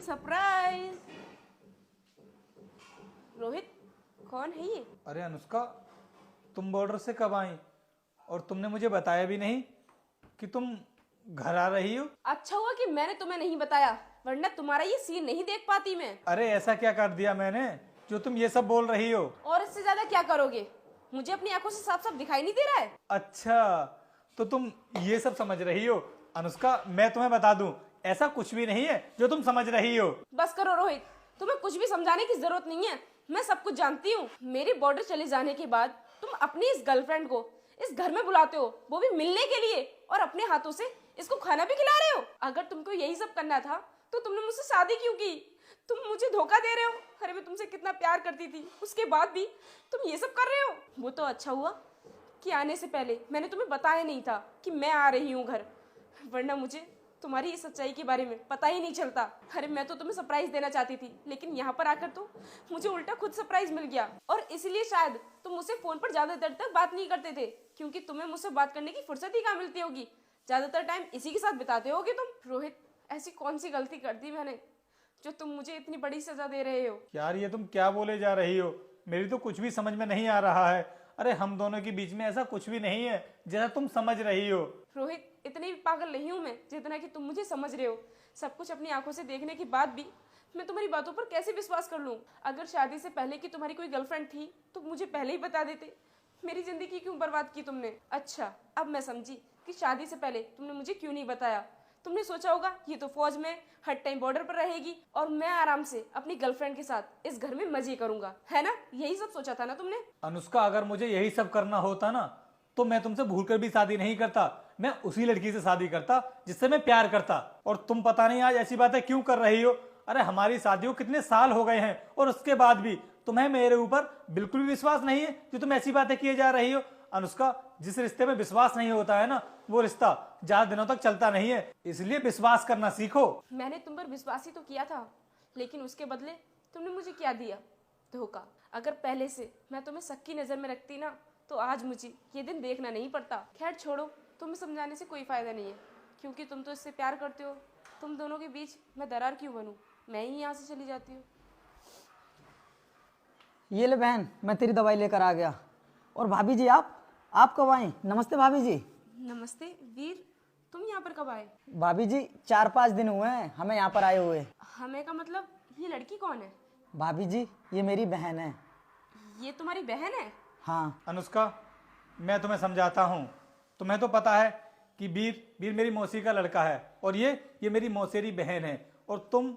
Surprise. Rohit, कौन है ये? अरे अनुष्का, तुम बॉर्डर से कब आई और तुमने मुझे बताया भी नहीं कि तुम घर आ रही हो। अच्छा हुआ कि मैंने तुम्हें नहीं बताया, वरना तुम्हारा ये सीन नहीं देख पाती मैं। अरे ऐसा क्या कर दिया मैंने जो तुम ये सब बोल रही हो? और इससे ज्यादा क्या करोगे? मुझे अपनी आंखों से साफ साफ दिखाई नहीं दे रहा है? अच्छा, तो तुम ये सब समझ रही हो। अनुष्का, मैं तुम्हें बता दूं, ऐसा कुछ भी नहीं है जो तुम समझ रही हो। बस करो रोहित, तुम्हें कुछ भी समझाने की जरूरत नहीं है। मैं सब कुछ जानती हूँ। मेरे बॉर्डर चले जाने के बाद तुम अपनी इस गर्लफ्रेंड को इस घर में बुलाते हो, वो भी मिलने के लिए, और अपने हाथों से इसको खाना भी खिला रहे हो। अगर तुमको यही सब करना था तो तुमने मुझसे शादी क्यों की? तुम मुझे धोखा दे रहे हो। अरे मैं तुमसे कितना प्यार करती थी, उसके बाद भी तुम ये सब कर रहे हो। वो तो अच्छा हुआ कि आने से पहले मैंने तुम्हें बताया नहीं था कि मैं आ रही हूँ घर, वरना मुझे तुम्हारी इस सच्चाई के बारे में पता ही नहीं चलता। अरे मैं तो तुम्हें सरप्राइज देना चाहती थी, लेकिन यहाँ पर आकर तो मुझे उल्टा खुद सरप्राइज मिल गया। और इसलिए शायद तुम मुझसे फोन पर ज्यादातर तक बात नहीं करते थे, क्योंकि तुम्हें मुझसे बात करने की फुर्सत ही कहाँ मिलती होगी। ज्यादातर टाइम इसी के साथ बिताते होगे तुम। रोहित, ऐसी कौन सी गलती कर दी मैंने जो तुम मुझे इतनी बड़ी सजा दे रहे हो? यार ये तुम क्या बोले जा रही हो? मेरी तो कुछ भी समझ में नहीं आ रहा है। अरे हम दोनों के बीच में ऐसा कुछ भी नहीं है जैसा तुम समझ रही हो। रोहित, इतनी भी पागल नहीं हूं मैं जितना कि तुम मुझे समझ रहे हो। सब कुछ अपनी आंखों से देखने के बाद भी मैं तुम्हारी बातों पर कैसे विश्वास कर लूं? अगर शादी से पहले की तुम्हारी कोई गर्लफ्रेंड थी तो मुझे पहले ही बता देते। मेरी जिंदगी क्यों बर्बाद की तुमने? अच्छा, अब मैं समझी कि शादी से पहले तुमने मुझे क्यों नहीं बताया। तुमने सोचा होगा ये तो फौज में हर टाइम बॉर्डर पर रहेगी और मैं आराम से अपनी गर्लफ्रेंड के साथ इस घर में मजे करूंगा, है ना? यही सब सोचा था ना तुमने? अनुष्का, अगर मुझे यही सब करना होता ना तो मैं तुमसे भूलकर भी शादी नहीं करता। मैं उसी लड़की से शादी करता जिससे मैं प्यार करता। और तुम पता नहीं आज ऐसी बातें क्यों कर रही हो। अरे हमारी शादी को कितने साल हो गए हैं और उसके बाद भी तुम्हें मेरे ऊपर बिल्कुल भी विश्वास नहीं है जो तुम ऐसी बातें किए जा रही हो। अनुष्का, जिस रिश्ते में विश्वास नहीं होता है ना, वो रिश्ता ज्यादा दिनों तक चलता नहीं है। इसलिए विश्वास करना सीखो। मैंने तुम पर विश्वास ही तो किया था, लेकिन उसके बदले तुमने मुझे क्या दिया? धोखा। अगर पहले से मैं तुम्हें शक की नजर में रखती ना तो आज मुझे ये दिन देखना नहीं पड़ता। खैर छोड़ो, तुम्हें समझाने से कोई फायदा नहीं है, क्योंकि तुम तो इससे प्यार करते हो। तुम दोनों के बीच मैं दरार क्यों बनूं? मैं ही यहाँ से चली जाती हूँ। ये ले बहन, मैं तेरी दवाई लेकर आ गया। और भाभी जी, आप कब आई? नमस्ते भाभी जी। नमस्ते वीर, तुम यहाँ पर कब आए? भाभी जी 4-5 दिन हुए हैं हमें यहाँ पर आए हुए। हमें का मतलब, ये लड़की कौन है? भाभी जी, ये मेरी बहन है। ये तुम्हारी बहन है? हाँ। अनुष्का, मैं तुम्हें समझाता हूँ। तुम्हें तो पता है कि वीर मेरी मौसी का लड़का है और ये मेरी मौसेरी बहन है। और तुम